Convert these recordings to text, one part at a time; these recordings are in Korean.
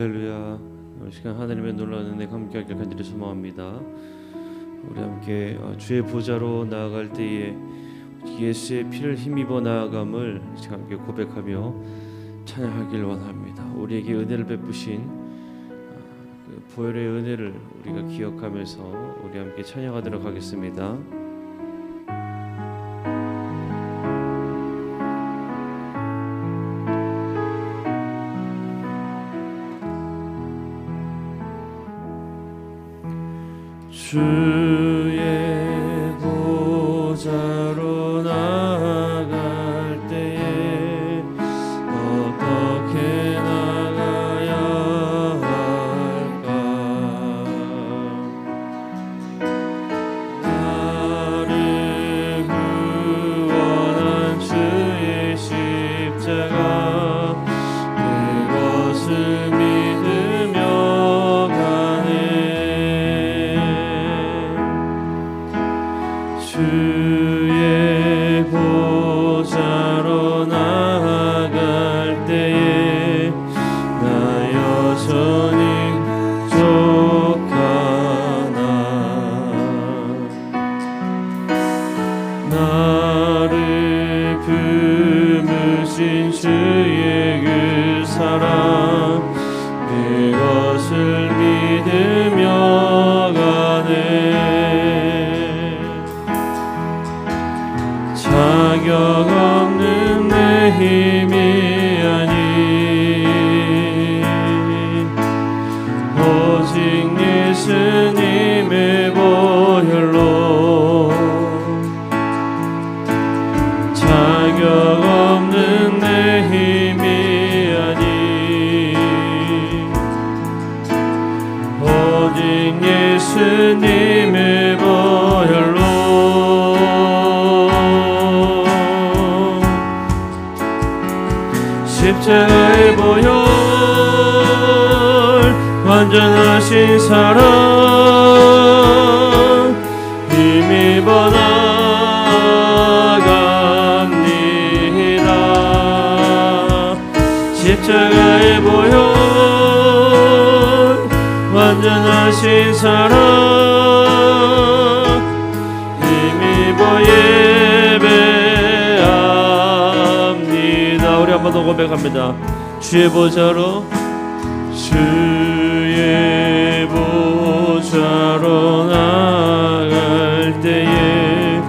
할렐루야. 이 시간 하나님의 놀라운 은혜 함께하길 간절히 소망합니다. 우리 함께 주의 보좌로 나아갈 때에 예수의 피를 힘입어 나아감을 시간 함께 고백하며 찬양하길 원합니다. 우리에게 은혜를 베푸신 그 보혈의 은혜를 우리가 기억하면서 우리 함께 찬양하도록 하겠습니다. 주의 보좌로 나아갈 때에 어떻게 나가야 할까? 나를 구원한 주의 십자가 그것을 믿으며 가네. 주의 보좌로 나아갈 때에 나 여전히 부족하나. 나를 품으신 주의 그 사랑 그것을 믿으며 가네. 자격 없는 내 힘이 아닌 오직 예수님의 보혈로 자격 없는 내 힘이 아닌 오직 예수님의 보혈로 십자가의 보혈 완전하신 사랑 힘입어 나아갑니다. 십자가의 보혈 완전하신 사랑 힘입어 예배합니다. 우리 한 번 더 고백합니다. 주의 보좌로 주의 보좌로 나아갈 때에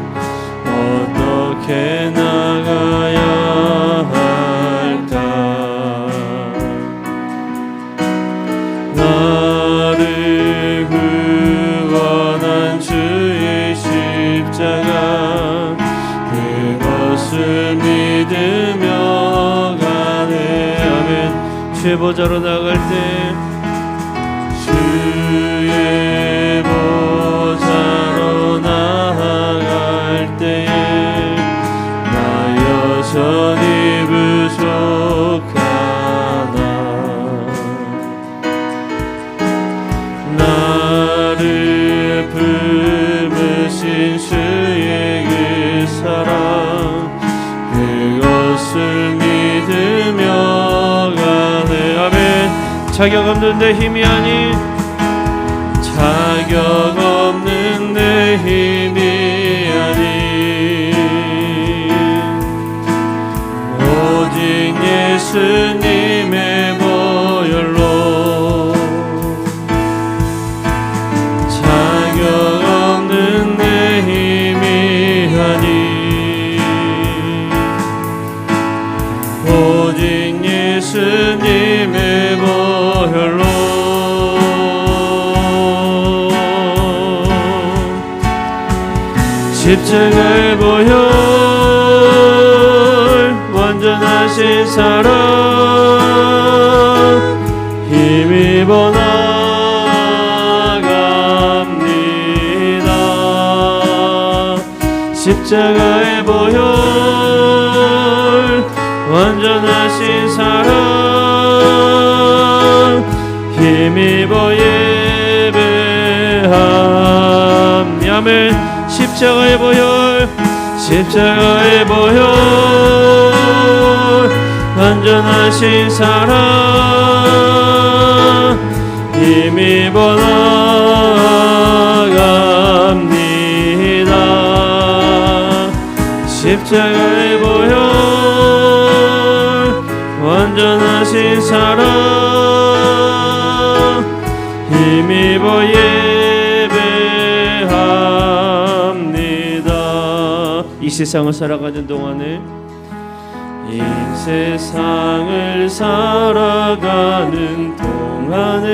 어떻게 나가야 할까? 나를 구원한 주의 십자가 그것을 믿으며 가네. 아멘. 주의 보좌로 나갈 때 주의 보좌로 나아갈 때에 나 여전히 부족하나. 나를 품으신 주의 그 사랑 그것을 믿으며 가네. 아멘. 자격 없는 내 힘이 아닌 자격 없는 내 힘이 아닌 오직 예수님의 보혈로 자격 없는 내 힘이 아닌 오직 예수님의 보혈로 십자가의 보혈 완전하신 사랑 힘입어 나아갑니다. 십자가의 보혈 완전하신 사랑 힘입어 예배합니다. 아멘. 십자가의 보혈 십자가의 보혈 완전하신 사랑 힘입어 나아갑니다. 십자가의 보혈 완전하신 사랑 힘입어 예배합니다. 이 세상을 살아가는 동안에 이 세상을 살아가는 동안에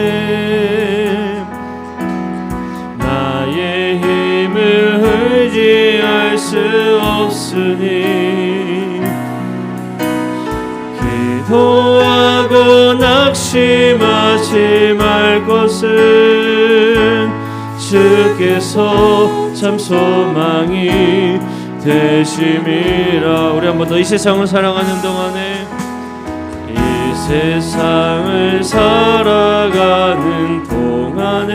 나의 힘을 의지할 수 없으니 기도하고 낙심하지 말 것은 주께서 참 소망이 되심이라. 우리 한 번 더 이 세상을 살아가는 동안에 이 세상을 살아가는 동안에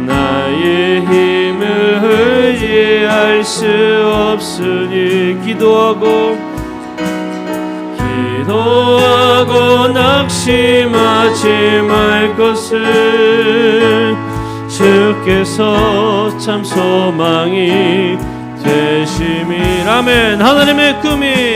나의 힘을 의지할 수 없으니 기도하고 낙심하지 말 것은 주께서 참 소망이 되심이라. 아멘. 하나님의 꿈이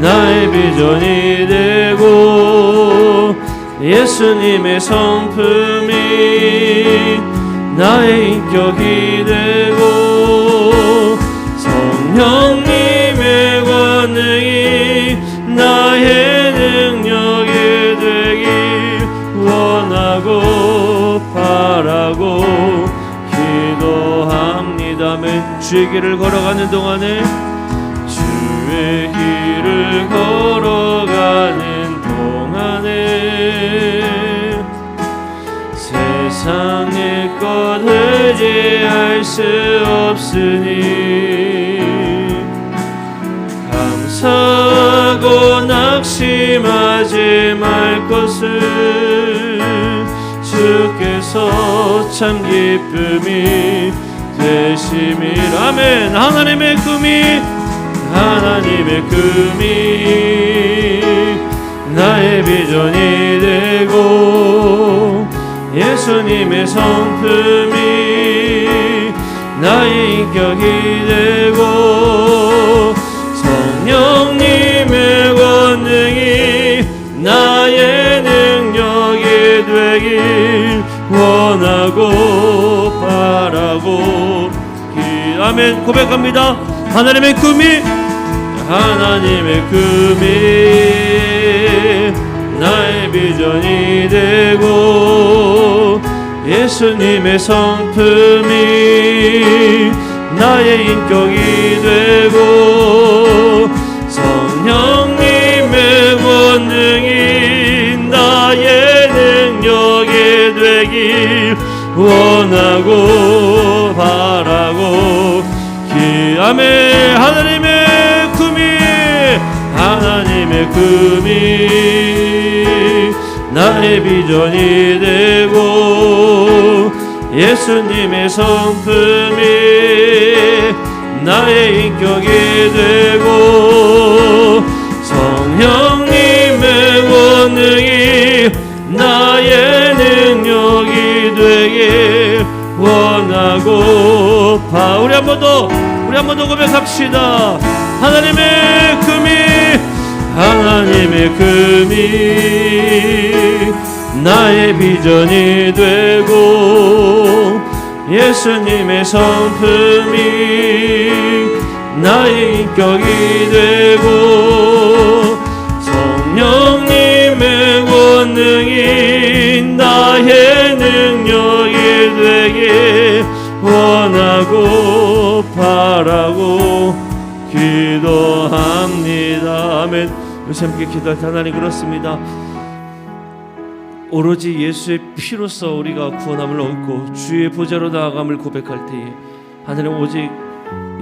나의 비전이 되고 예수님의 성품이 나의 인격이 되고 성령님의 권능이 나의 능력이 되길 원하고 바라고 기도합니다. 아멘. 주의 길을 걸어가는 동안에 주의 길을 걸어가는 동안에 세상의 것 의지할 수 없으니 감사하고 낙심하지 말 것을 주께서 참 기쁨이 되심이라. 아멘. 하나님의 꿈이 나의 비전이 되고 예수님의 성품이 나의 인격이 되고 성령님의 권능이 나의 능력이 되길 원하고 바라고 아멘. 고백합니다. 하나님의 꿈이 나의 비전이 되고 예수님의 성품이 나의 인격이 되고 성령님의 권능이 나의 능력이 되길 원하고 바라고 아멘. 하나님의 꿈이 나의 비전이 되고 예수님의 성품이 나의 인격이 되고 성령님의 권능이 나의 능력이 되길 원하고 우리 한 번 더 고백합시다. 하나님의 꿈이 나의 비전이 되고 예수님의 성품이 나의 인격이 되고 성령님의 권능이 나의 능력이 되길 원하고 바라고 기도합니다. 아멘. 요새 함께 기도할 때 하나님 그렇습니다. 오로지 예수의 피로써 우리가 구원함을 얻고 주의 보좌로 나아감을 고백할 때에 하나님 오직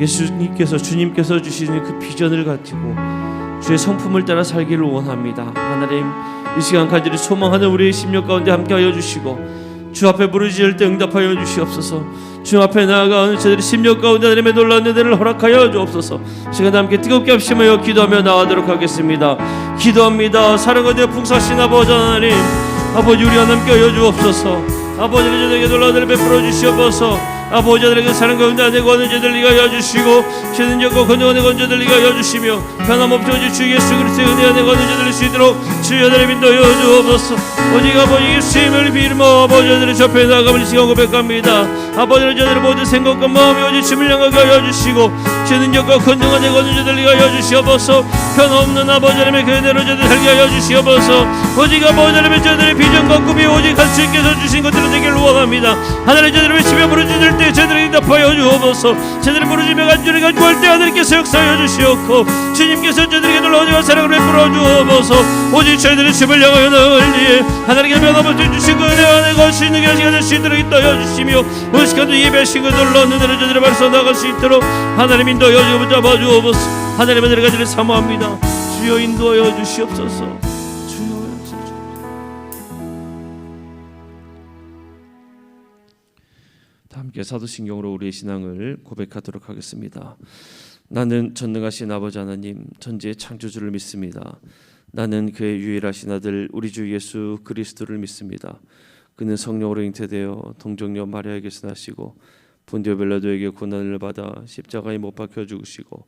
주님께서 주시는 그 비전을 가지고 주의 성품을 따라 살기를 원합니다. 하나님 이 시간까지 소망하는 우리의 심령 가운데 함께하여 주시고 주 앞에 부르짖을 때 응답하여 주시옵소서. 주 앞에 나아가는 저들의 심령 가운데 하나님의 놀라운 은혜를 허락하여 주옵소서. 시간 함께 뜨겁게 합심하여 기도하며 나아가도록 하겠습니다. 기도합니다. 사랑과 내 풍성하신 아버지 하나님, 아버지 우리 하나님께 하여 주옵소서. 아버지 저들에게 놀라운 은혜를 베풀어 주시옵소서. 아버지 저들에게 사랑과 응답을 원하는 저들 네가 하여 주시고 죄는 적고 건너가는 건저들 네가 하여 주시며 변함없이 오직 주 예수 그리스도의 은혜 안에 거는 저들을 수 있도록 주여 나를 인도하여 주옵소서. 오직 아버지 예수님을 빌며 아버지 저들의 접해 나감을 시간 고백합니다. 아버지 저들의 모든 생각과 마음이 오직 주를 향하게 하여 주시고 죄는 적고 건너가는 거는 저들 네가 하여 주시옵소서. 변함없는 아버지 하나님의 그 은혜로 저들 살게 하여 주시옵소서. 오직 아버지 하나님의 저들의 비전과 꿈이 오직 할 수 있게 해주신 것들을 되기를 원합니다. 하나님 저들을 외치며 부르짖을 때 저들에게 응답하여 주옵소서. 저들을 부르짖며 간절히 간구할 때 하나님께서 역사하여 주시옵고 주님께서 저들에게 놀라운 사랑을 베풀어 주옵소서. 오직 저희들의 집을 향하여 나아갈리에 하나님께 변함없이 주신 그 은혜 안에 걸 수 있는 시간 될 수 있도록 인도하여 주시며 오늘 시간도 예배하신 그 놀라운 은혜를 저들의 발서 나갈 수 있도록 하나님 인도하여 주옵소서. 주옵소서. 하나님의 은혜를 가지를 사모합니다. 주여 인도하여 주시옵소서. 함께 사도신경으로 우리의 신앙을 고백하도록 하겠습니다. 나는 전능하신 아버지 하나님 천지의 창조주를 믿습니다. 나는 그의 유일하신 아들 우리 주 예수 그리스도를 믿습니다. 그는 성령으로 잉태되어 동정녀 마리아에게서 나시고 본디오 빌라도에게 고난을 받아 십자가에 못 박혀 죽으시고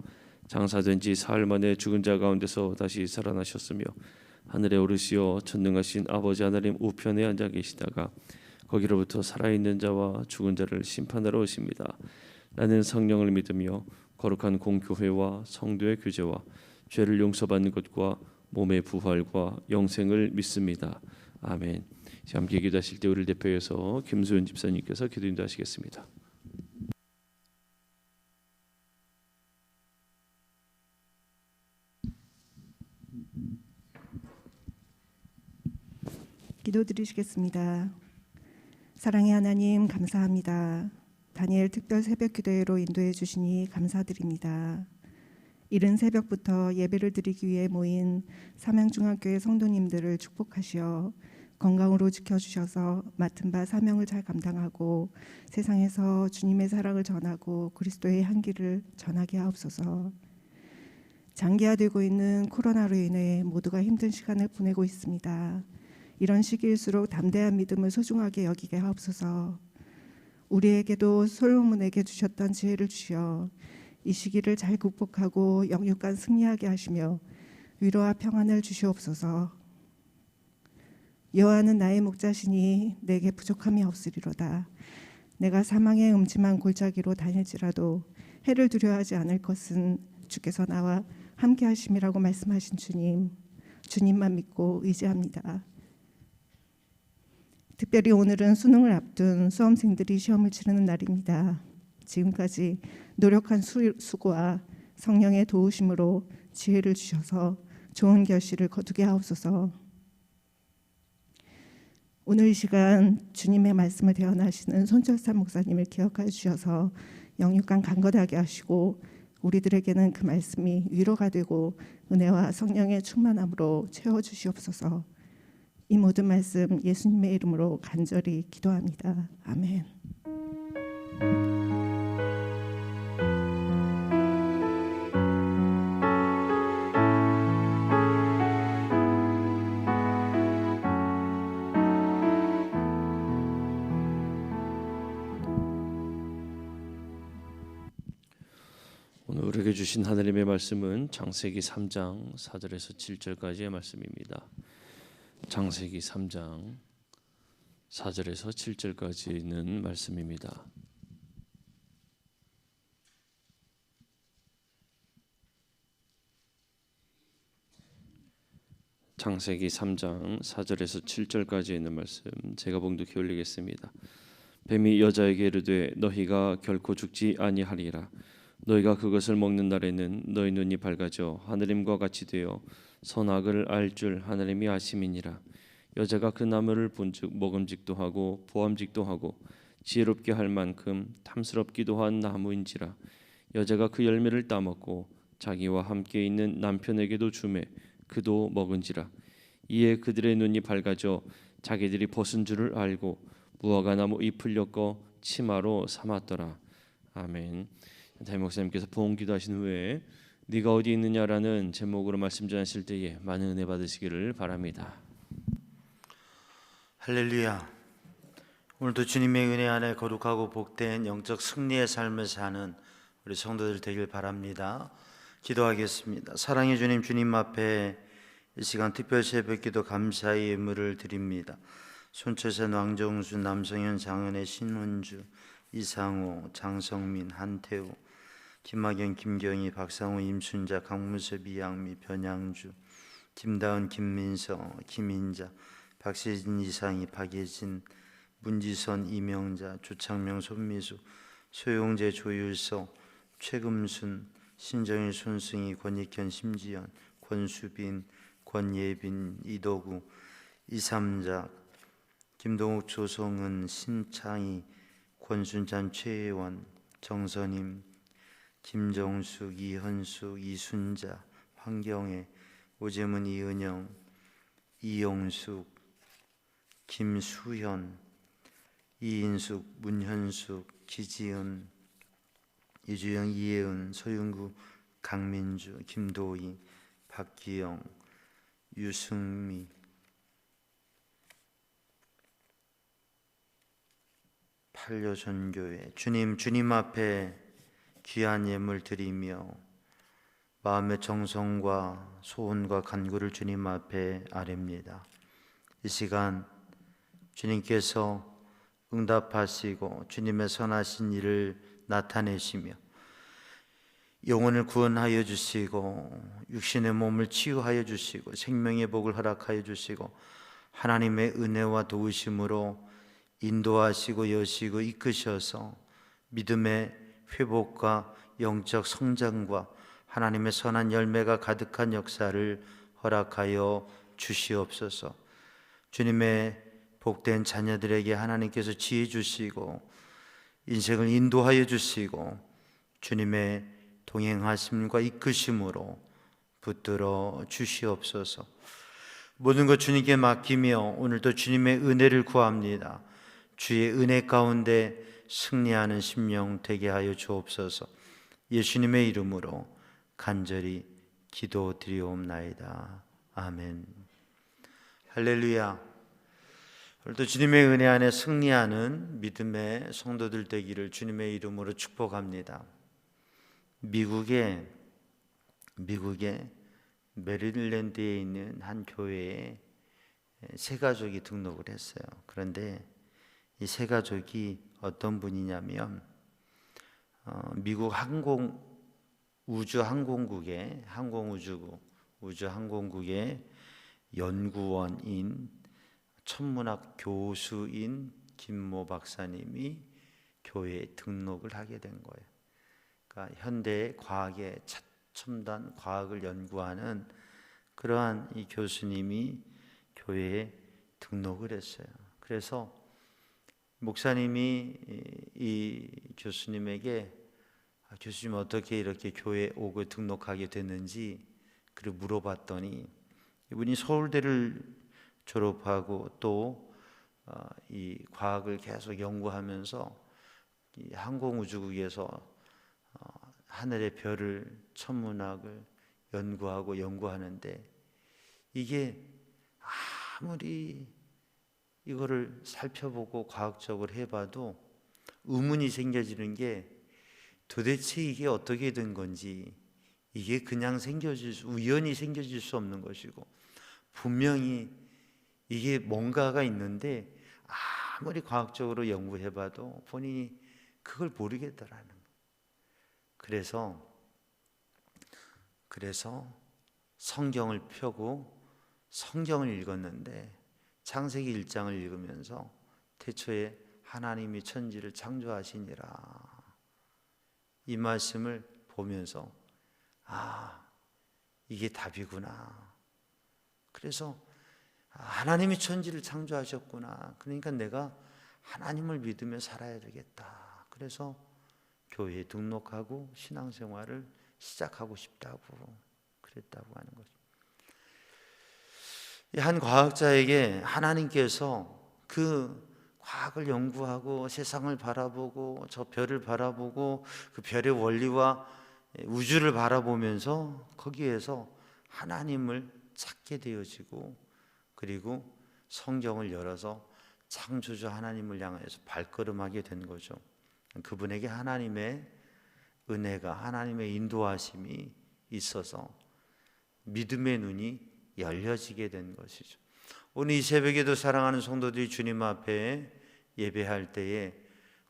장사된 지 사흘 만에 죽은 자 가운데서 다시 살아나셨으며 하늘에 오르시어 전능하신 아버지 하나님 우편에 앉아 계시다가 거기로부터 살아있는 자와 죽은 자를 심판하러 오십니다. 나는 성령을 믿으며 거룩한 공교회와 성도의 교제와 죄를 용서받는 것과 몸의 부활과 영생을 믿습니다. 아멘. 함께 기도하실 때 우리를 대표해서 김수현 집사님께서 기도 인도하시겠습니다. 기도드리시겠습니다. 사랑의 하나님 감사합니다. 다니엘 특별 새벽 기도회로 인도해 주시니 감사드립니다. 이른 새벽부터 예배를 드리기 위해 모인 삼양중학교의 성도님들을 축복하시어 건강으로 지켜주셔서 맡은 바 사명을 잘 감당하고 세상에서 주님의 사랑을 전하고 그리스도의 향기를 전하게 하옵소서. 장기화되고 있는 코로나로 인해 모두가 힘든 시간을 보내고 있습니다. 이런 시기일수록 담대한 믿음을 소중하게 여기게 하옵소서. 우리에게도 솔로몬에게 주셨던 지혜를 주시어 이 시기를 잘 극복하고 영육간 승리하게 하시며 위로와 평안을 주시옵소서. 여호와는 나의 목자시니 내게 부족함이 없으리로다. 내가 사망의 음침한 골짜기로 다닐지라도 해를 두려워하지 않을 것은 주께서 나와 함께 하심이라고 말씀하신 주님, 주님만 믿고 의지합니다. 특별히 오늘은 수능을 앞둔 수험생들이 시험을 치르는 날입니다. 지금까지 노력한 수고와 성령의 도우심으로 지혜를 주셔서 좋은 결실을 거두게 하옵소서. 오늘 이 시간 주님의 말씀을 대언하시는 손철산 목사님을 기억하여 주셔서 영육간 강건하게 하시고 우리들에게는 그 말씀이 위로가 되고 은혜와 성령의 충만함으로 채워주시옵소서. 이 모든 말씀 예수님의 이름으로 간절히 기도합니다. 아멘. 오늘 우리에게 주신 하나님의 말씀은 창세기 3장 4절에서 7절까지의 말씀입니다. 창세기 3장 4절에서 7절까지 있는 말씀입니다. 창세기 3장 4절에서 7절까지 있는 말씀 제가 봉독해 올리겠습니다. 뱀이 여자에게 이르되 너희가 결코 죽지 아니하리라. 너희가 그것을 먹는 날에는 너희 눈이 밝아져 하느님과 같이 되어 선악을 알 줄 하나님이 아심이니라. 여자가 그 나무를 본즉 먹음직도 하고 보암직도 하고 지혜롭게 할 만큼 탐스럽기도 한 나무인지라. 여자가 그 열매를 따먹고 자기와 함께 있는 남편에게도 주매 그도 먹은지라. 이에 그들의 눈이 밝아져 자기들이 벗은 줄을 알고 무화과 나무 잎을 엮어 치마로 삼았더라. 아멘. 담임 목사님께서 부흥 기도하신 후에 네가 어디 있느냐라는 제목으로 말씀 전하실 때에 많은 은혜 받으시기를 바랍니다. 할렐루야. 오늘도 주님의 은혜 안에 거룩하고 복된 영적 승리의 삶을 사는 우리 성도들 되길 바랍니다. 기도하겠습니다. 사랑의 주님, 주님 앞에 이 시간 특별 새벽기도 감사의 예물을 드립니다. 손철선, 왕정수, 남성현, 장은혜, 신원주, 이상호, 장성민, 한태우, 김학영, 김경희, 박상호, 임순자, 강문섭, 이양미, 변양주, 김다은, 김민서, 김인자, 박세진, 이상희, 박예진, 문지선, 이명자, 조창명, 손미수, 소용재, 조율서, 최금순, 신정일, 손승희, 권익현, 심지연, 권수빈, 권예빈, 이도구, 이삼작, 김동욱, 조성은, 신창희, 권순찬, 최혜원, 정선임, 김정숙, 이현숙, 이순자, 황경애, 오재문, 이은영, 이용숙, 김수현, 이인숙, 문현숙, 기지은, 이주영, 이혜은, 소윤구, 강민주, 김도희, 박기영, 유승미, 팔려전교회. 주님 앞에 귀한 예물 드리며 마음의 정성과 소원과 간구를 주님 앞에 아뢰입니다. 이 시간 주님께서 응답하시고 주님의 선하신 일을 나타내시며 영혼을 구원하여 주시고 육신의 몸을 치유하여 주시고 생명의 복을 허락하여 주시고 하나님의 은혜와 도우심으로 인도하시고 여시고 이끄셔서 믿음의 회복과 영적 성장과 하나님의 선한 열매가 가득한 역사를 허락하여 주시옵소서. 주님의 복된 자녀들에게 하나님께서 지혜 주시고 인생을 인도하여 주시고 주님의 동행하심과 이끄심으로 붙들어 주시옵소서. 모든 것 주님께 맡기며 오늘도 주님의 은혜를 구합니다. 주의 은혜 가운데 승리하는 심령 되게 하여 주옵소서. 예수님의 이름으로 간절히 기도드리옵나이다. 아멘. 할렐루야. 오늘도 주님의 은혜 안에 승리하는 믿음의 성도들 되기를 주님의 이름으로 축복합니다. 미국의 메릴랜드에 있는 한 교회에 세 가족이 등록을 했어요. 그런데 이 세 가족이 어떤 분이냐면 미국 우주항공국의 연구원인 천문학 교수인 김모 박사님이 교회에 등록을 하게 된 거예요. 그러니까 현대 과학의 첨단 과학을 연구하는 그러한 이 교수님이 교회에 등록을 했어요. 그래서 목사님이 이 교수님에게 교수님 어떻게 이렇게 교회에 오고 등록하게 됐는지 그를 물어봤더니 이분이 서울대를 졸업하고 또 이 과학을 계속 연구하면서 이 항공우주국에서 하늘의 별을 천문학을 연구하는데 이게 아무리 이거를 살펴보고 과학적으로 해봐도 의문이 생겨지는 게 도대체 이게 어떻게 된 건지 이게 그냥 우연히 생겨질 수 없는 것이고 분명히 이게 뭔가가 있는데 아무리 과학적으로 연구해봐도 본인이 그걸 모르겠더라는 거예요. 그래서 성경을 펴고 성경을 읽었는데 창세기 1장을 읽으면서 태초에 하나님이 천지를 창조하시니라 이 말씀을 보면서 이게 답이구나. 그래서 하나님이 천지를 창조하셨구나. 그러니까 내가 하나님을 믿으며 살아야 되겠다. 그래서 교회에 등록하고 신앙생활을 시작하고 싶다고 그랬다고 하는 거죠. 한 과학자에게 하나님께서 그 과학을 연구하고 세상을 바라보고 저 별을 바라보고 그 별의 원리와 우주를 바라보면서 거기에서 하나님을 찾게 되어지고, 그리고 성경을 열어서 창조주 하나님을 향해서 발걸음하게 된 거죠. 그분에게 하나님의 은혜가, 하나님의 인도하심이 있어서 믿음의 눈이 열려지게 된 것이죠. 오늘 이 새벽에도 사랑하는 성도들이 주님 앞에 예배할 때에,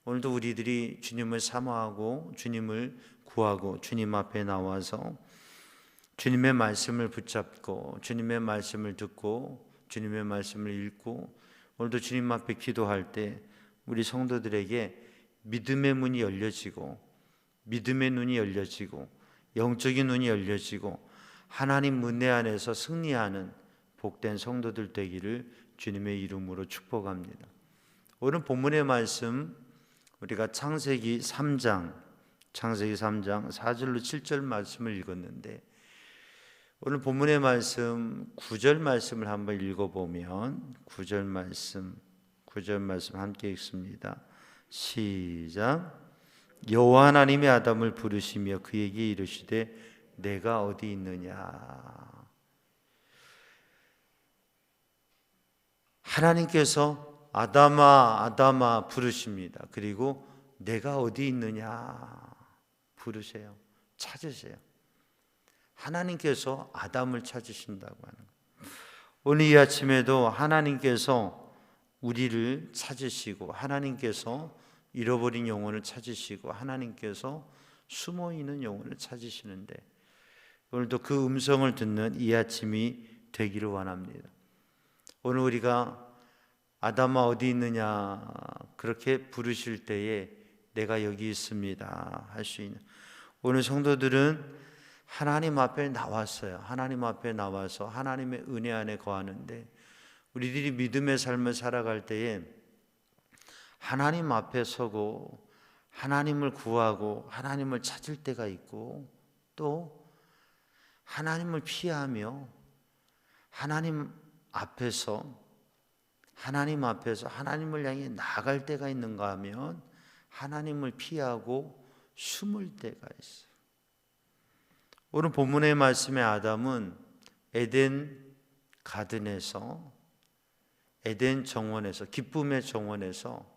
오늘도 우리들이 주님을 사모하고 주님을 구하고 주님 앞에 나와서 주님의 말씀을 붙잡고 주님의 말씀을 듣고 주님의 말씀을 읽고, 오늘도 주님 앞에 기도할 때 우리 성도들에게 믿음의 문이 열려지고, 믿음의 눈이 열려지고, 영적인 눈이 열려지고, 하나님 은혜 안에서 승리하는 복된 성도들 되기를 주님의 이름으로 축복합니다. 오늘 본문의 말씀, 우리가 창세기 3장 4절로 7절 말씀을 읽었는데, 오늘 본문의 말씀 9절 말씀을 한번 읽어보면, 9절 말씀 함께 읽습니다. 시작. 여호와 하나님이 아담을 부르시며 그에게 이르시되 내가 어디 있느냐. 하나님께서 아담아 아담아 부르십니다. 그리고 내가 어디 있느냐 부르세요. 찾으세요. 하나님께서 아담을 찾으신다고 하는 거예요. 오늘 이 아침에도 하나님께서 우리를 찾으시고, 하나님께서 잃어버린 영혼을 찾으시고, 하나님께서 숨어있는 영혼을 찾으시는데, 오늘도 그 음성을 듣는 이 아침이 되기를 원합니다. 오늘 우리가 아담아 어디 있느냐 그렇게 부르실 때에 내가 여기 있습니다 할 수 있는, 오늘 성도들은 하나님 앞에 나왔어요. 하나님 앞에 나와서 하나님의 은혜 안에 거하는데, 우리들이 믿음의 삶을 살아갈 때에 하나님 앞에 서고 하나님을 구하고 하나님을 찾을 때가 있고, 또 하나님을 피하며 하나님 앞에서 하나님을 향해 나아갈 때가 있는가 하면 하나님을 피하고 숨을 때가 있어요. 오늘 본문의 말씀의 아담은 에덴 가든에서, 에덴 정원에서, 기쁨의 정원에서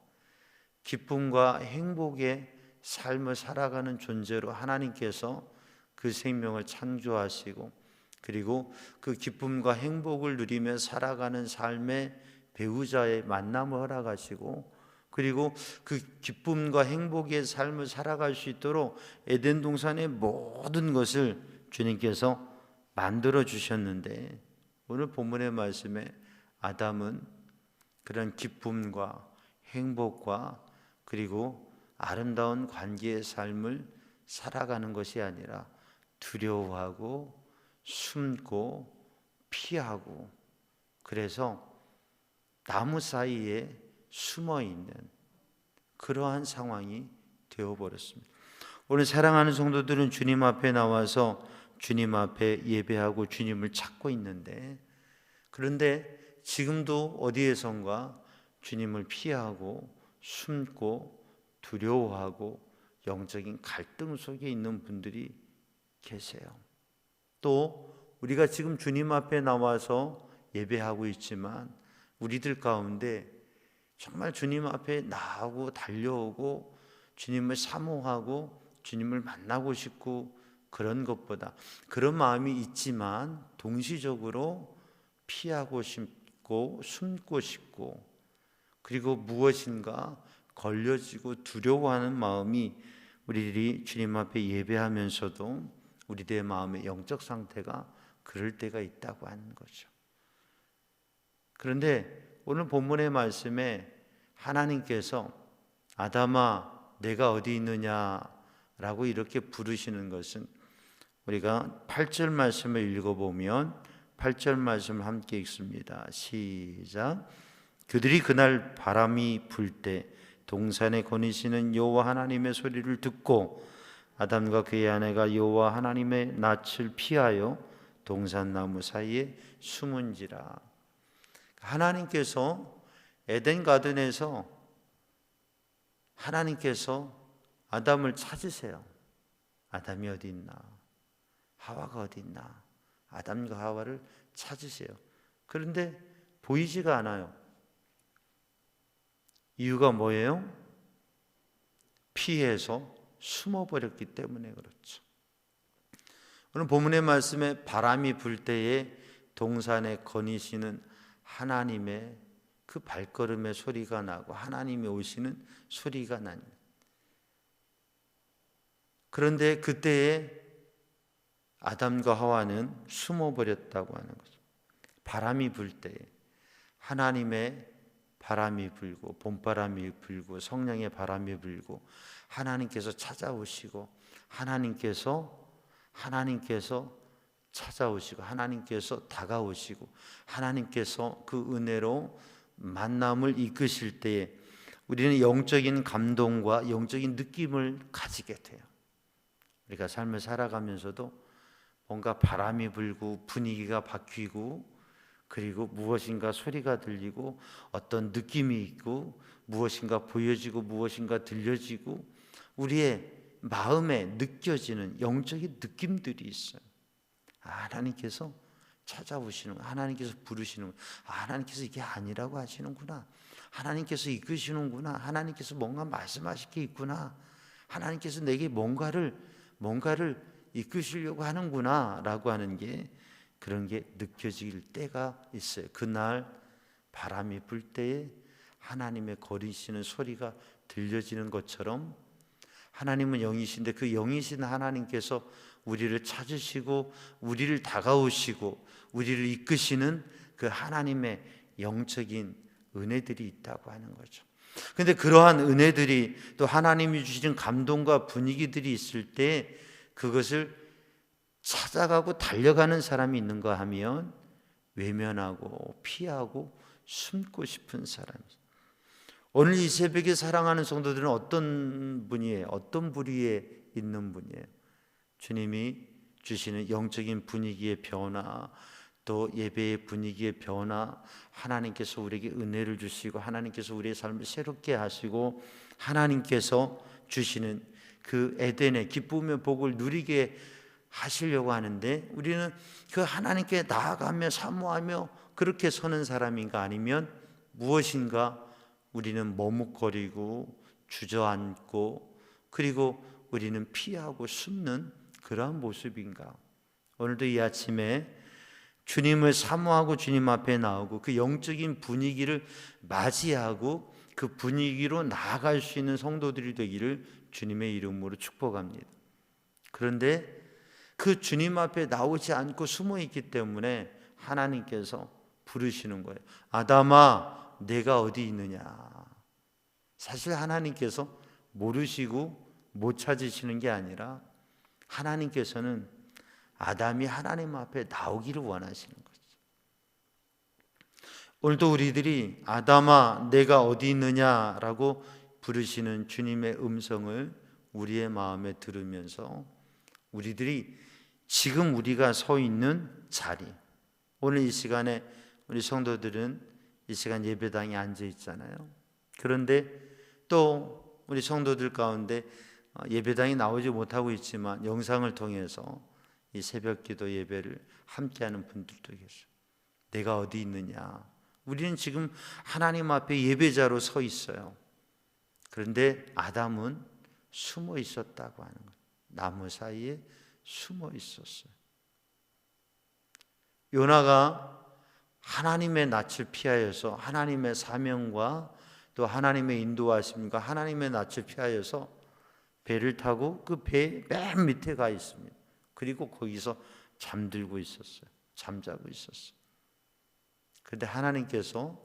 기쁨과 행복의 삶을 살아가는 존재로 하나님께서 그 생명을 창조하시고, 그리고 그 기쁨과 행복을 누리며 살아가는 삶의 배우자의 만남을 허락하시고, 그리고 그 기쁨과 행복의 삶을 살아갈 수 있도록 에덴 동산의 모든 것을 주님께서 만들어 주셨는데, 오늘 본문의 말씀에 아담은 그런 기쁨과 행복과 그리고 아름다운 관계의 삶을 살아가는 것이 아니라 두려워하고 숨고 피하고, 그래서 나무 사이에 숨어 있는 그러한 상황이 되어버렸습니다. 오늘 사랑하는 성도들은 주님 앞에 나와서 주님 앞에 예배하고 주님을 찾고 있는데, 그런데 지금도 어디에선가 주님을 피하고 숨고 두려워하고 영적인 갈등 속에 있는 분들이 계세요. 또 우리가 지금 주님 앞에 나와서 예배하고 있지만 우리들 가운데 정말 주님 앞에 나아오고 달려오고 주님을 사모하고 주님을 만나고 싶고 그런 것보다, 그런 마음이 있지만 동시적으로 피하고 싶고 숨고 싶고, 그리고 무엇인가 걸려지고 두려워하는 마음이 우리들이 주님 앞에 예배하면서도 우리들의 마음의 영적 상태가 그럴 때가 있다고 하는 거죠. 그런데 오늘 본문의 말씀에 하나님께서 아담아 내가 어디 있느냐라고 이렇게 부르시는 것은, 우리가 8절 말씀을 읽어보면 8절 말씀 함께 읽습니다. 시작. 그들이 그날 바람이 불 때 동산에 거니시는 여호와 하나님의 소리를 듣고 아담과 그의 아내가 여호와 하나님의 낯을 피하여 동산나무 사이에 숨은지라. 하나님께서 에덴 가든에서 하나님께서 아담을 찾으세요. 아담이 어디 있나? 하와가 어디 있나? 아담과 하와를 찾으세요. 그런데 보이지가 않아요. 이유가 뭐예요? 피해서 숨어버렸기 때문에 그렇죠. 오늘 본문의 말씀에 바람이 불 때에 동산에 거니시는 하나님의 그 발걸음의 소리가 나고 하나님이 오시는 소리가 납니다. 그런데 그때에 아담과 하와는 숨어버렸다고 하는 거죠. 바람이 불 때에 하나님의 바람이 불고 봄바람이 불고 성령의 바람이 불고 하나님께서 찾아오시고 하나님께서 찾아오시고 하나님께서 다가오시고 하나님께서 그 은혜로 만남을 이끄실 때에 우리는 영적인 감동과 영적인 느낌을 가지게 돼요. 우리가 삶을 살아가면서도 뭔가 바람이 불고 분위기가 바뀌고 그리고 무엇인가 소리가 들리고 어떤 느낌이 있고 무엇인가 보여지고 무엇인가 들려지고 우리의 마음에 느껴지는 영적인 느낌들이 있어요. 하나님께서 찾아오시는 거야. 하나님께서 부르시는 거야. 하나님께서 이게 아니라고 하시는구나. 하나님께서 이끄시는구나. 하나님께서 뭔가 말씀하실 게 있구나. 하나님께서 내게 뭔가를 이끄시려고 하는구나 라고 하는 게 그런 게 느껴질 때가 있어요. 그날 바람이 불 때에 하나님의 거리시는 소리가 들려지는 것처럼 하나님은 영이신데 그 영이신 하나님께서 우리를 찾으시고 우리를 다가오시고 우리를 이끄시는 그 하나님의 영적인 은혜들이 있다고 하는 거죠. 그런데 그러한 은혜들이 또 하나님이 주신 감동과 분위기들이 있을 때 그것을 찾아가고 달려가는 사람이 있는가 하면 외면하고 피하고 숨고 싶은 사람이죠. 오늘 이 새벽에 사랑하는 성도들은 어떤 분이에요? 어떤 부류에 있는 분이에요? 주님이 주시는 영적인 분위기의 변화, 또 예배의 분위기의 변화, 하나님께서 우리에게 은혜를 주시고 하나님께서 우리의 삶을 새롭게 하시고 하나님께서 주시는 그 에덴의 기쁨의 복을 누리게 하시려고 하는데 우리는 그 하나님께 나아가며 사모하며 그렇게 서는 사람인가 아니면 무엇인가 우리는 머뭇거리고 주저앉고 그리고 우리는 피하고 숨는 그러한 모습인가? 오늘도 이 아침에 주님을 사모하고 주님 앞에 나오고 그 영적인 분위기를 맞이하고 그 분위기로 나아갈 수 있는 성도들이 되기를 주님의 이름으로 축복합니다. 그런데 그 주님 앞에 나오지 않고 숨어 있기 때문에 하나님께서 부르시는 거예요. 아담아, 내가 어디 있느냐? 사실 하나님께서 모르시고 못 찾으시는 게 아니라 하나님께서는 아담이 하나님 앞에 나오기를 원하시는 거죠. 오늘도 우리들이 아담아, 내가 어디 있느냐라고 부르시는 주님의 음성을 우리의 마음에 들으면서 우리들이 지금 우리가 서 있는 자리, 오늘 이 시간에 우리 성도들은 이 시간 예배당에 앉아 있잖아요. 그런데 또 우리 성도들 가운데 예배당에 나오지 못하고 있지만 영상을 통해서 이 새벽 기도 예배를 함께하는 분들도 계셔요. 내가 어디 있느냐? 우리는 지금 하나님 앞에 예배자로 서 있어요. 그런데 아담은 숨어 있었다고 하는 거예요. 나무 사이에 숨어 있었어요. 요나가 하나님의 낯을 피하여서 하나님의 사명과 또 하나님의 인도하심과 하나님의 낯을 피하여서 배를 타고 그 배 맨 밑에 가 있습니다. 그리고 거기서 잠들고 있었어요. 잠자고 있었어요. 그런데 하나님께서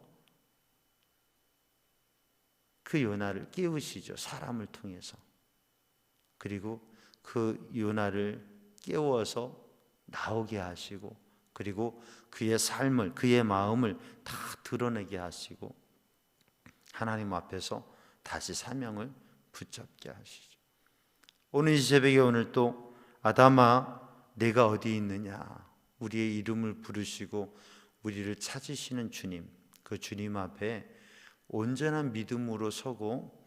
그 요나를 깨우시죠. 사람을 통해서. 그리고 그 요나를 깨워서 나오게 하시고 그리고 그의 삶을 그의 마음을 다 드러내게 하시고 하나님 앞에서 다시 사명을 붙잡게 하시죠. 오늘 이 새벽에 오늘 또 아담아 내가 어디 있느냐 우리의 이름을 부르시고 우리를 찾으시는 주님, 그 주님 앞에 온전한 믿음으로 서고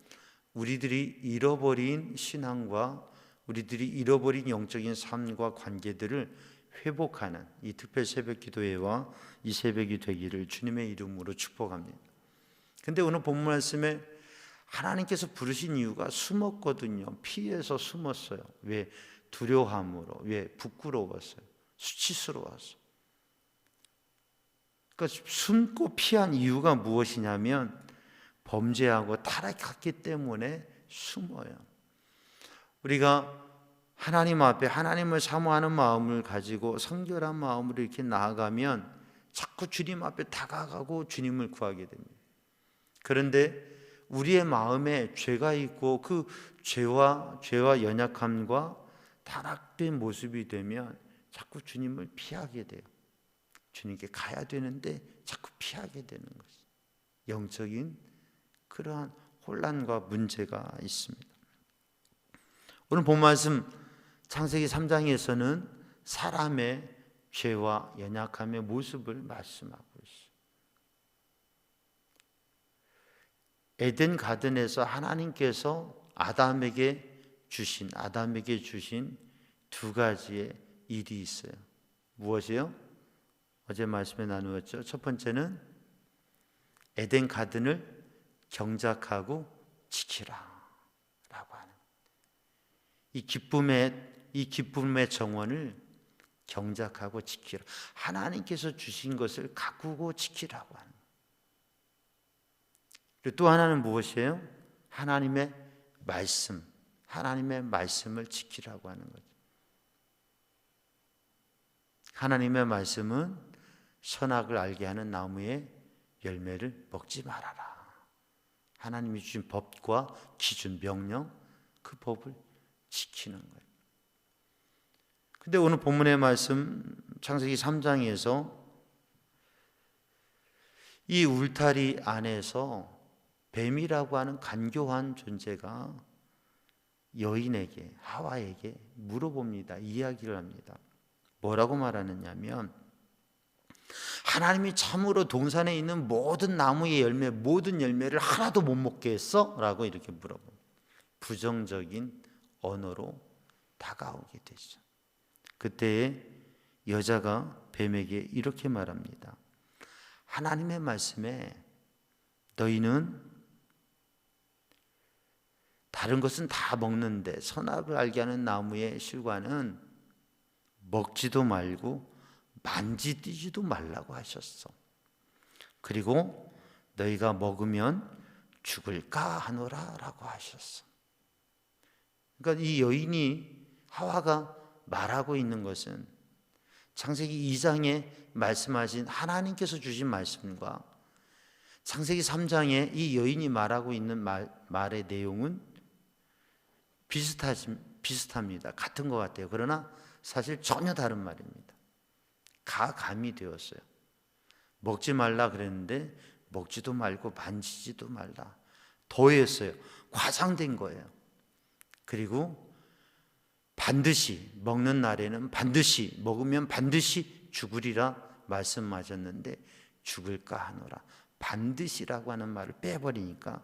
우리들이 잃어버린 신앙과 우리들이 잃어버린 영적인 삶과 관계들을 회복하는 이 특별 새벽 기도회와 이 새벽이 되기를 주님의 이름으로 축복합니다. 근데 오늘 본문 말씀에 하나님께서 부르신 이유가 숨었거든요. 피해서 숨었어요. 왜? 두려움으로. 왜? 부끄러웠어요. 수치스러웠어요. 그러니까 숨고 피한 이유가 무엇이냐면 범죄하고 타락했기 때문에 숨어요. 우리가 하나님 앞에 하나님을 사모하는 마음을 가지고 성결한 마음으로 이렇게 나아가면 자꾸 주님 앞에 다가가고 주님을 구하게 됩니다. 그런데 우리의 마음에 죄가 있고 그 죄와 연약함과 타락된 모습이 되면 자꾸 주님을 피하게 돼요. 주님께 가야 되는데 자꾸 피하게 되는 것이 영적인 그러한 혼란과 문제가 있습니다. 오늘 본 말씀 창세기 3장에서는 사람의 죄와 연약함의 모습을 말씀하고 있어요. 에덴 가든에서 하나님께서 아담에게 주신 두 가지의 일이 있어요. 무엇이요? 어제 말씀에 나누었죠. 첫 번째는 에덴 가든을 경작하고 지키라 라고 하는 이 기쁨의 정원을 경작하고 지키라. 하나님께서 주신 것을 가꾸고 지키라고 하는. 그리고 또 하나는 무엇이에요? 하나님의 말씀을 지키라고 하는 거죠. 하나님의 말씀은 선악을 알게 하는 나무의 열매를 먹지 말아라. 하나님이 주신 법과 기준, 명령, 그 법을 지키는 거예요. 근데 오늘 본문의 말씀 창세기 3장에서 이 울타리 안에서 뱀이라고 하는 간교한 존재가 여인에게, 하와에게 물어봅니다. 이야기를 합니다. 뭐라고 말하느냐면 하나님이 참으로 동산에 있는 모든 나무의 열매, 모든 열매를 하나도 못 먹게 했어? 라고 이렇게 물어봅니다. 부정적인 언어로 다가오게 되죠. 그때 여자가 뱀에게 이렇게 말합니다. 하나님의 말씀에 너희는 다른 것은 다 먹는데 선악을 알게 하는 나무의 실과는 먹지도 말고 만지지도 말라고 하셨어. 그리고 너희가 먹으면 죽을까 하노라 라고 하셨어. 그러니까 이 여인이 하와가 말하고 있는 것은 창세기 2장에 말씀하신 하나님께서 주신 말씀과 창세기 3장에 이 여인이 말하고 있는 말의 내용은 비슷합니다. 같은 것 같아요. 그러나 사실 전혀 다른 말입니다. 가감이 되었어요. 먹지 말라 그랬는데 먹지도 말고 만지지도 말라. 더했어요. 과장된 거예요. 그리고 반드시 먹는 날에는 반드시 먹으면 반드시 죽으리라 말씀하셨는데 죽을까 하노라. 반드시라고 하는 말을 빼버리니까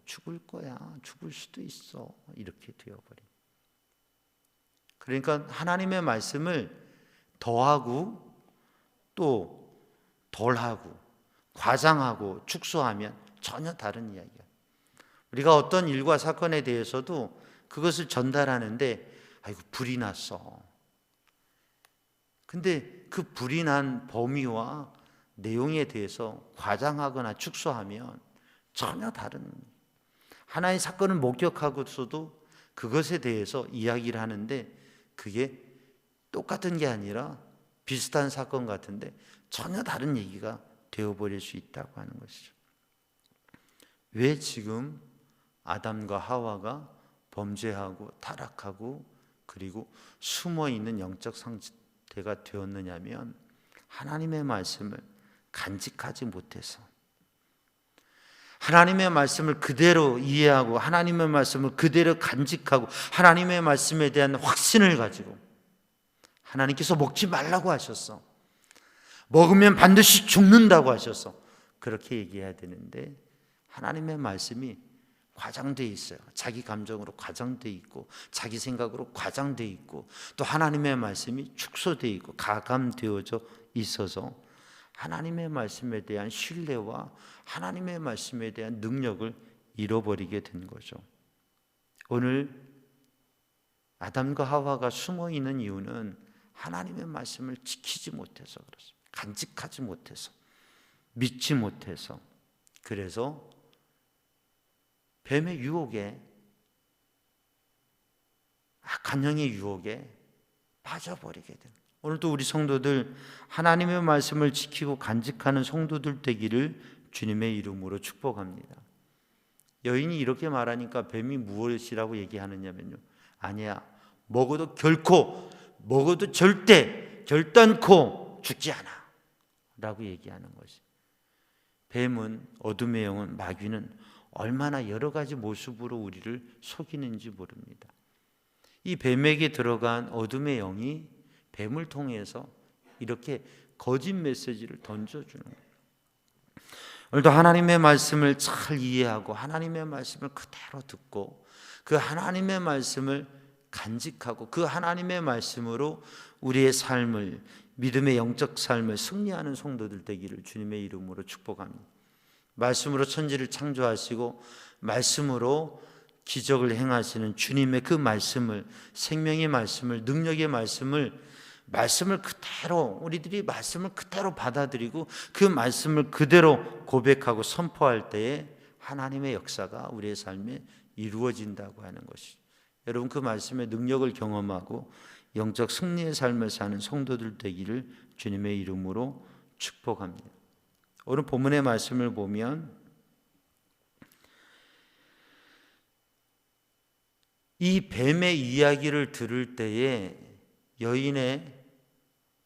죽을 거야. 죽을 수도 있어. 이렇게 되어버린. 그러니까 하나님의 말씀을 더하고 또 덜하고 과장하고 축소하면 전혀 다른 이야기야. 우리가 어떤 일과 사건에 대해서도 그것을 전달하는데 아이고 불이 났어. 근데 그 불이 난 범위와 내용에 대해서 과장하거나 축소하면 전혀 다른 하나의 사건을 목격하고서도 그것에 대해서 이야기를 하는데 그게 똑같은 게 아니라 비슷한 사건 같은데 전혀 다른 얘기가 되어버릴 수 있다고 하는 것이죠. 왜 지금 아담과 하와가 범죄하고 타락하고 그리고 숨어있는 영적 상태가 되었느냐면 하나님의 말씀을 간직하지 못해서 하나님의 말씀을 그대로 이해하고 하나님의 말씀을 그대로 간직하고 하나님의 말씀에 대한 확신을 가지고 하나님께서 먹지 말라고 하셨어. 먹으면 반드시 죽는다고 하셨어. 그렇게 얘기해야 되는데 하나님의 말씀이 과장되어 있어요. 자기 감정으로 과장되어 있고 자기 생각으로 과장되어 있고 또 하나님의 말씀이 축소되어 있고 가감되어져 있어서 하나님의 말씀에 대한 신뢰와 하나님의 말씀에 대한 능력을 잃어버리게 된 거죠. 오늘 아담과 하와가 숨어 있는 이유는 하나님의 말씀을 지키지 못해서 그렇습니다. 간직하지 못해서, 믿지 못해서, 그래서 뱀의 유혹에, 악한 영의 유혹에 빠져버리게 됩니다. 오늘도 우리 성도들 하나님의 말씀을 지키고 간직하는 성도들 되기를 주님의 이름으로 축복합니다. 여인이 이렇게 말하니까 뱀이 무엇이라고 얘기하느냐면요, 아니야, 먹어도 결코, 먹어도 절대, 결단코 죽지 않아 라고 얘기하는 것이. 뱀은, 어둠의 영은, 마귀는 얼마나 여러 가지 모습으로 우리를 속이는지 모릅니다. 이 뱀에게 들어간 어둠의 영이 뱀을 통해서 이렇게 거짓 메시지를 던져주는 거예요. 오늘도 하나님의 말씀을 잘 이해하고 하나님의 말씀을 그대로 듣고 그 하나님의 말씀을 간직하고 그 하나님의 말씀으로 우리의 삶을, 믿음의 영적 삶을 승리하는 성도들 되기를 주님의 이름으로 축복합니다. 말씀으로 천지를 창조하시고 말씀으로 기적을 행하시는 주님의 그 말씀을, 생명의 말씀을, 능력의 말씀을 그대로, 우리들이 말씀을 그대로 받아들이고 그 말씀을 그대로 고백하고 선포할 때에 하나님의 역사가 우리의 삶에 이루어진다고 하는 것이. 여러분, 그 말씀의 능력을 경험하고 영적 승리의 삶을 사는 성도들 되기를 주님의 이름으로 축복합니다. 오늘 본문의 말씀을 보면 이 뱀의 이야기를 들을 때에 여인의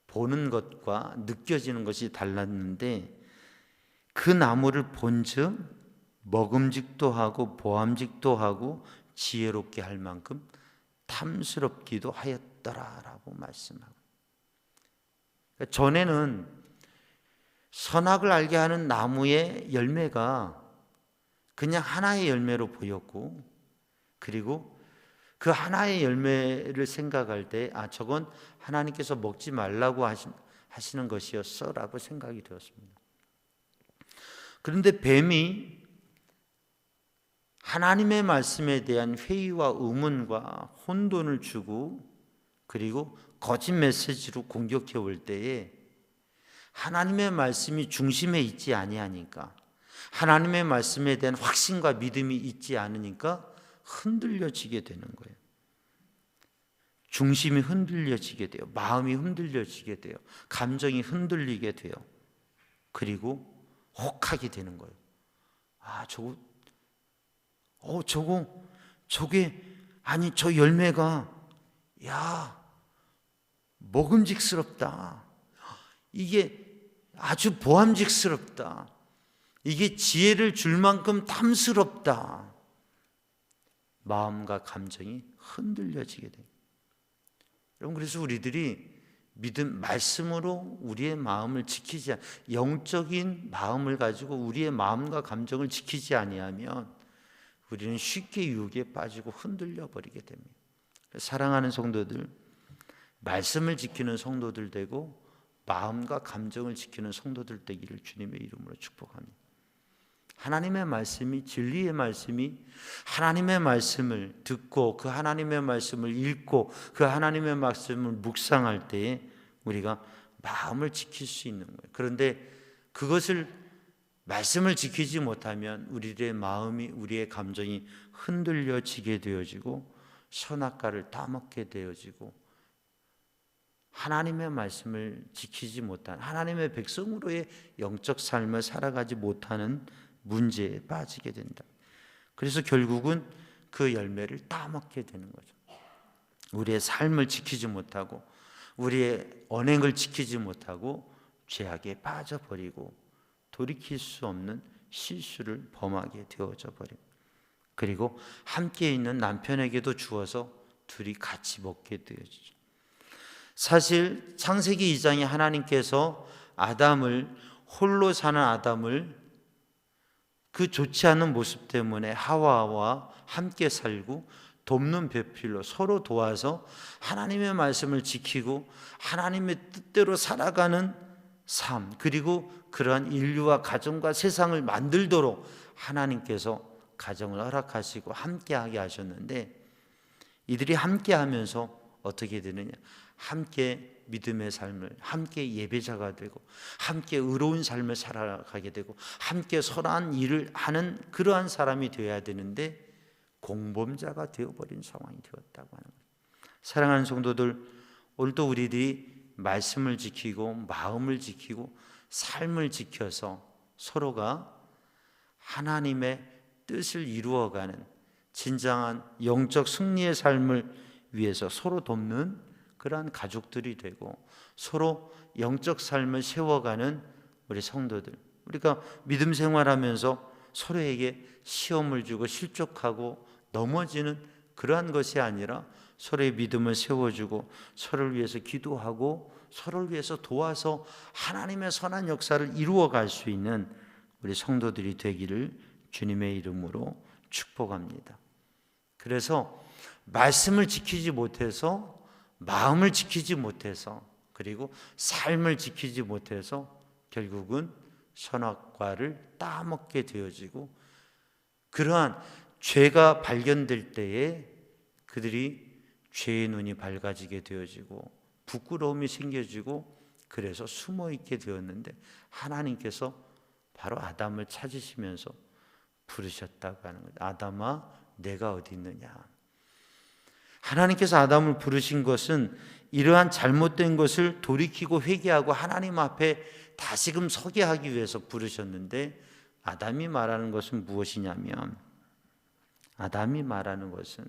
보는 것과 느껴지는 것이 달랐는데 그 나무를 본즉 먹음직도 하고 보암직도 하고 지혜롭게 할 만큼 탐스럽기도 하였더라라고 말씀하고, 전에는 선악을 알게 하는 나무의 열매가 그냥 하나의 열매로 보였고, 그리고 그 하나의 열매를 생각할 때 저건 하나님께서 먹지 말라고 하시는 것이었어 라고 생각이 되었습니다. 그런데 뱀이 하나님의 말씀에 대한 회의와 의문과 혼돈을 주고 그리고 거짓 메시지로 공격해 올 때에 하나님의 말씀이 중심에 있지 아니하니까, 하나님의 말씀에 대한 확신과 믿음이 있지 않으니까 흔들려지게 되는 거예요. 중심이 흔들려지게 돼요. 마음이 흔들려지게 돼요. 감정이 흔들리게 돼요. 그리고 혹하게 되는 거예요. 저게 아니 저 열매가 먹음직스럽다. 이게 아주 보암직스럽다. 이게 지혜를 줄 만큼 탐스럽다. 마음과 감정이 흔들려지게 돼요. 여러분, 그래서 우리들이 믿음, 말씀으로 우리의 마음을 지키지, 영적인 마음을 가지고 우리의 마음과 감정을 지키지 아니하면 우리는 쉽게 유혹에 빠지고 흔들려 버리게 됩니다. 사랑하는 성도들, 말씀을 지키는 성도들 되고 마음과 감정을 지키는 성도들 되기를 주님의 이름으로 축복합니다. 하나님의 말씀이, 진리의 말씀이, 하나님의 말씀을 듣고 그 하나님의 말씀을 읽고 그 하나님의 말씀을 묵상할 때에 우리가 마음을 지킬 수 있는 거예요. 그런데 그것을, 말씀을 지키지 못하면 우리의 마음이, 우리의 감정이 흔들려지게 되어지고 선악과를 따먹게 되어지고 하나님의 말씀을 지키지 못한, 하나님의 백성으로의 영적 삶을 살아가지 못하는 문제에 빠지게 된다. 그래서 결국은 그 열매를 따먹게 되는 거죠. 우리의 삶을 지키지 못하고 우리의 언행을 지키지 못하고 죄악에 빠져버리고 돌이킬 수 없는 실수를 범하게 되어져 버립니다. 그리고 함께 있는 남편에게도 주어서 둘이 같이 먹게 되어지죠. 사실 창세기 2장에 하나님께서 홀로 사는 아담을 그 좋지 않은 모습 때문에 하와와 함께 살고 돕는 배필로 서로 도와서 하나님의 말씀을 지키고 하나님의 뜻대로 살아가는 삶, 그리고 그러한 인류와 가정과 세상을 만들도록 하나님께서 가정을 허락하시고 함께하게 하셨는데, 이들이 함께하면서 어떻게 되느냐, 함께 믿음의 삶을, 함께 예배자가 되고 함께 의로운 삶을 살아가게 되고 함께 선한 일을 하는 그러한 사람이 되어야 되는데 공범자가 되어버린 상황이 되었다고 하는 거예요. 사랑하는 성도들, 오늘도 우리들이 말씀을 지키고 마음을 지키고 삶을 지켜서 서로가 하나님의 뜻을 이루어가는 진정한 영적 승리의 삶을 위해서 서로 돕는 그러한 가족들이 되고 서로 영적 삶을 세워가는 우리 성도들, 우리가 믿음 생활하면서 서로에게 시험을 주고 실족하고 넘어지는 그러한 것이 아니라 서로의 믿음을 세워주고 서로를 위해서 기도하고 서로를 위해서 도와서 하나님의 선한 역사를 이루어갈 수 있는 우리 성도들이 되기를 주님의 이름으로 축복합니다. 그래서 말씀을 지키지 못해서, 마음을 지키지 못해서, 그리고 삶을 지키지 못해서 결국은 선악과를 따먹게 되어지고, 그러한 죄가 발견될 때에 그들이 죄의 눈이 밝아지게 되어지고 부끄러움이 생겨지고, 그래서 숨어 있게 되었는데 하나님께서 바로 아담을 찾으시면서 부르셨다고 하는 거예요. 아담아, 내가 어디 있느냐. 하나님께서 아담을 부르신 것은 이러한 잘못된 것을 돌이키고 회개하고 하나님 앞에 다시금 서게 하기 위해서 부르셨는데, 아담이 말하는 것은 무엇이냐면, 아담이 말하는 것은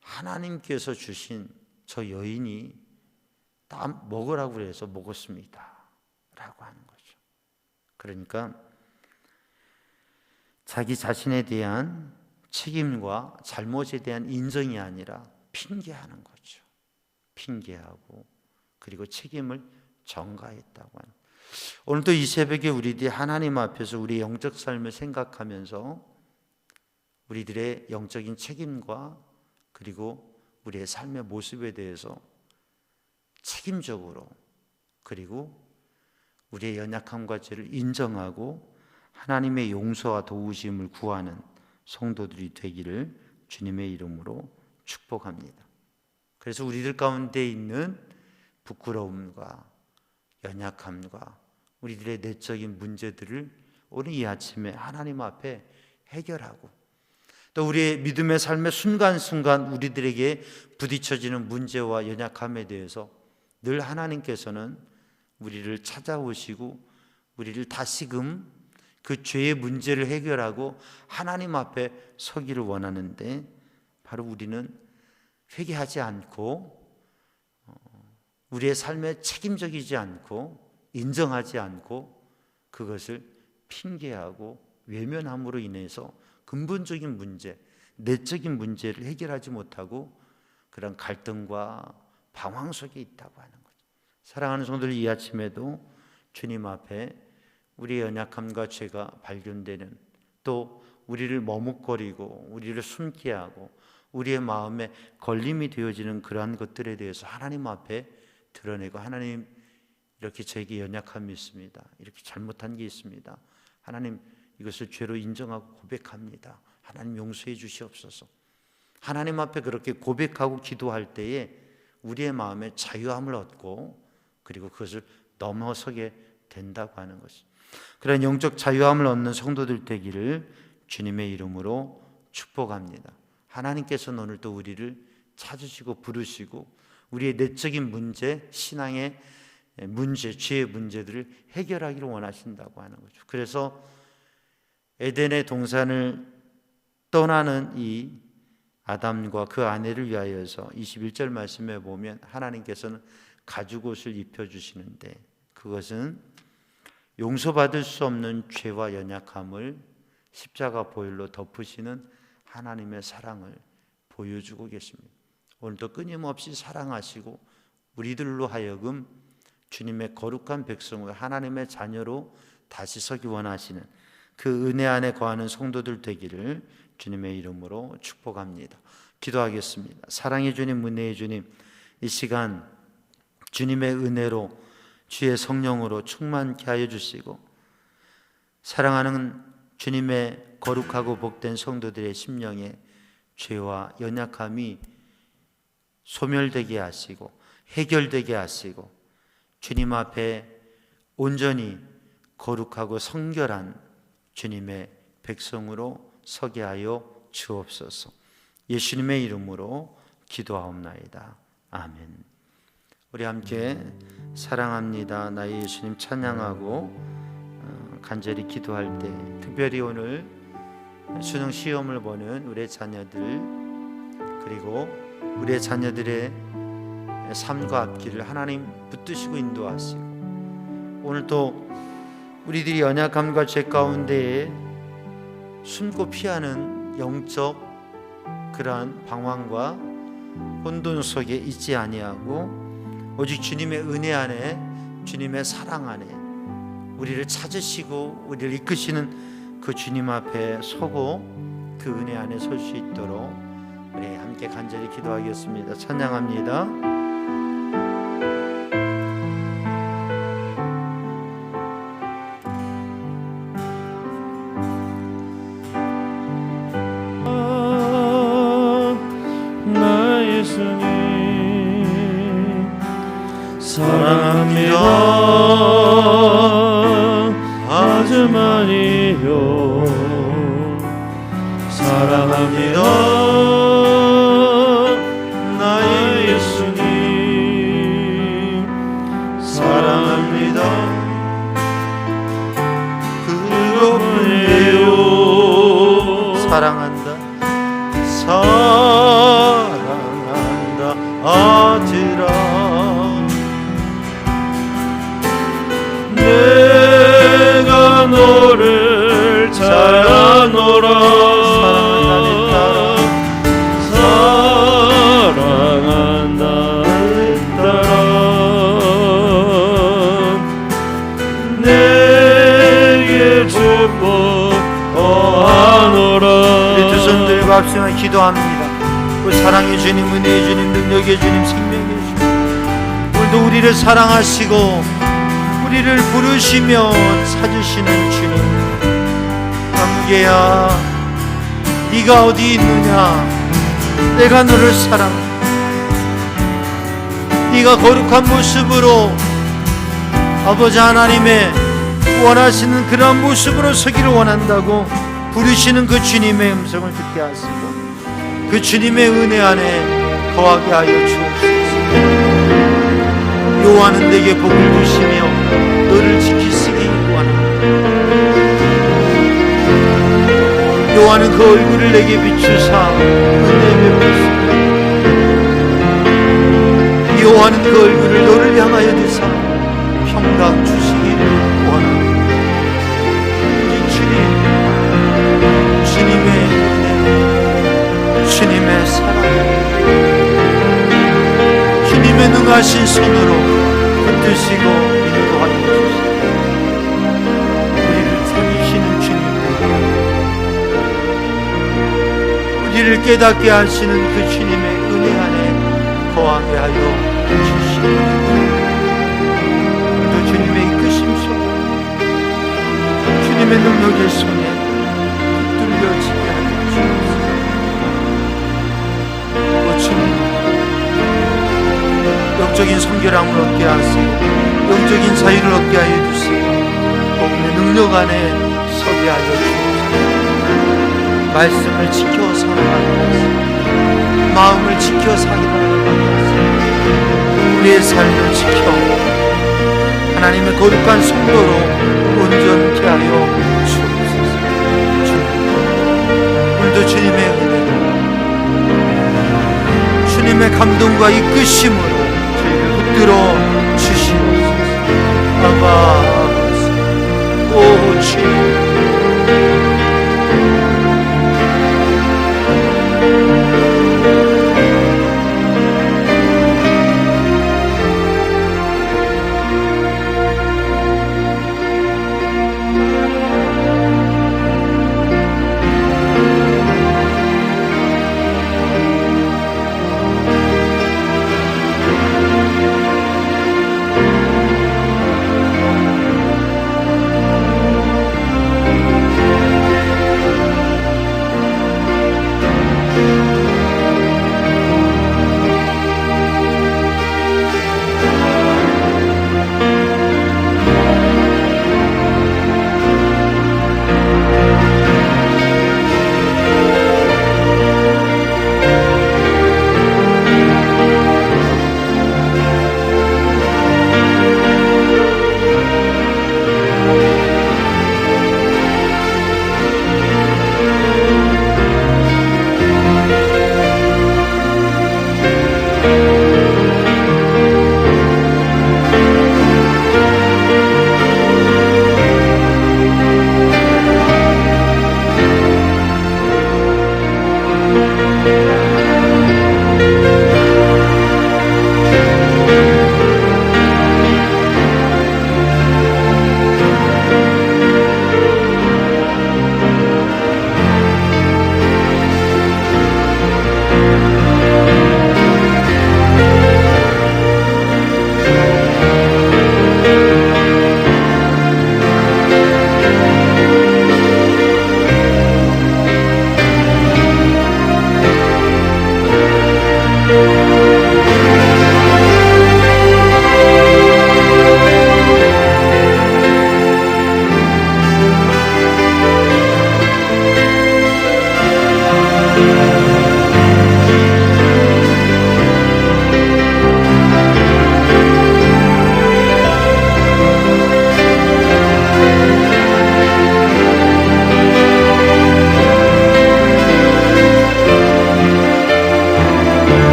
하나님께서 주신 저 여인이 다 먹으라고 해서 먹었습니다 라고 하는 거죠. 그러니까 자기 자신에 대한 책임과 잘못에 대한 인정이 아니라 핑계하는 거죠. 핑계하고 그리고 책임을 전가했다고 하는. 오늘도 이 새벽에 우리들이 하나님 앞에서 우리의 영적 삶을 생각하면서 우리들의 영적인 책임과 그리고 우리의 삶의 모습에 대해서 책임적으로, 그리고 우리의 연약함과 죄를 인정하고 하나님의 용서와 도우심을 구하는 성도들이 되기를 주님의 이름으로 축복합니다. 그래서 우리들 가운데 있는 부끄러움과 연약함과 우리들의 내적인 문제들을 오늘 이 아침에 하나님 앞에 해결하고, 또 우리의 믿음의 삶의 순간순간 우리들에게 부딪혀지는 문제와 연약함에 대해서 늘 하나님께서는 우리를 찾아오시고 우리를 다시금 그 죄의 문제를 해결하고 하나님 앞에 서기를 원하는데, 바로 우리는 회개하지 않고 우리의 삶에 책임적이지 않고 인정하지 않고 그것을 핑계하고 외면함으로 인해서 근본적인 문제, 내적인 문제를 해결하지 못하고 그런 갈등과 방황 속에 있다고 하는 거죠. 사랑하는 성도들, 이 아침에도 주님 앞에 우리의 연약함과 죄가 발견되는, 또 우리를 머뭇거리고 우리를 숨게 하고 우리의 마음에 걸림이 되어지는 그러한 것들에 대해서 하나님 앞에 드러내고, 하나님, 이렇게 저에게 연약함이 있습니다, 이렇게 잘못한 게 있습니다, 하나님 이것을 죄로 인정하고 고백합니다, 하나님 용서해 주시옵소서. 하나님 앞에 그렇게 고백하고 기도할 때에 우리의 마음에 자유함을 얻고 그리고 그것을 넘어서게 된다고 하는 것이, 그런 영적 자유함을 얻는 성도들 되기를 주님의 이름으로 축복합니다. 하나님께서는 오늘 또 우리를 찾으시고 부르시고 우리의 내적인 문제, 신앙의 문제, 죄의 문제들을 해결하기를 원하신다고 하는 거죠. 그래서 에덴의 동산을 떠나는 이 아담과 그 아내를 위하여서 21절 말씀에 보면 하나님께서는 가죽옷을 입혀주시는데, 그것은 용서받을 수 없는 죄와 연약함을 십자가 보혈로 덮으시는 하나님의 사랑을 보여주고 계십니다. 오늘도 끊임없이 사랑하시고 우리들로 하여금 주님의 거룩한 백성으로 하나님의 자녀로 다시 서기 원하시는 그 은혜 안에 거하는 성도들 되기를 주님의 이름으로 축복합니다. 기도하겠습니다. 사랑의 주님, 은혜의 주님, 이 시간 주님의 은혜로 주의 성령으로 충만케 하여 주시고 사랑하는 주님의 거룩하고 복된 성도들의 심령에 죄와 연약함이 소멸되게 하시고 해결되게 하시고 주님 앞에 온전히 거룩하고 성결한 주님의 백성으로 서게 하여 주옵소서. 예수님의 이름으로 기도하옵나이다. 아멘. 우리 함께 사랑합니다 나의 예수님 찬양하고 간절히 기도할 때, 특별히 오늘 수능 시험을 보는 우리의 자녀들, 그리고 우리의 자녀들의 삶과 앞길을 하나님 붙드시고 인도하시고, 오늘 또 우리들이 연약함과 죄 가운데에 숨고 피하는 영적 그러한 방황과 혼돈 속에 있지 아니하고 오직 주님의 은혜 안에, 주님의 사랑 안에 우리를 찾으시고 우리를 이끄시는 그 주님 앞에 서고 그 은혜 안에 설 수 있도록 우리 함께 간절히 기도하겠습니다. 찬양합니다. 사랑합니다. 아주 많이요. 사랑합니다. 나의 예수님. 사랑합니다. 그것뿐이에요. 사랑한다. 사랑한다. 아들아. 내가 너를 잘 아노라. 사랑한다 따라 내게 축복 거하노라. 우리 두 손 들고 합심하여 기도합니다. 그 사랑의 주님, 은혜의 주님, 능력의 주님, 생명의 주님, 오늘도 우리를 사랑하시고 우리를 부르시며 찾으시는 주님, 아무개야 네가 어디 있느냐. 내가 너를 사랑해. 네가 거룩한 모습으로 아버지 하나님의 원하시는 그런 모습으로 서기를 원한다고 부르시는 그 주님의 음성을 듣게 하시고 그 주님의 은혜 안에 거하게 하여 주옵소서. 여호와는 내게 복을 주시며 너를 지키시기 원하노라. 여호와는 그 얼굴을 내게 비추사 은혜 베푸시며 여호와는 그 얼굴을 너를 향하여 드사 평강 주시기를 원하노라. 우리 주님, 주님의 은혜, 주님의 사랑, 주님의 능하신 손으로 붙드시고 인도하여 주시고 우리를 살리시는 주님, 우리를 깨닫게 하시는 그 주님의 은혜 안에 거하게 하여 주시옵소서. 또 주님의 이끄심 속에 주님의 능력의 손에 붙들려지게 하여 주옵소서. 주님, 영적인 성결함을 얻게 하시고 영적인 자유를 얻게 하여 주시고 복음의 능력 안에 서게 하여 주옵소서. 말씀을 지켜 살아가게 하시고 마음을 지켜 살아가게 하시고 우리의 삶을 지켜 하나님의 거룩한 성도로 온전케 하여 주옵소서. 주님, 오늘도 주님의 은혜로 주님의 감동과 이끄심으로 저희를 붙들어 주시옵소서. 아바, 오 주님,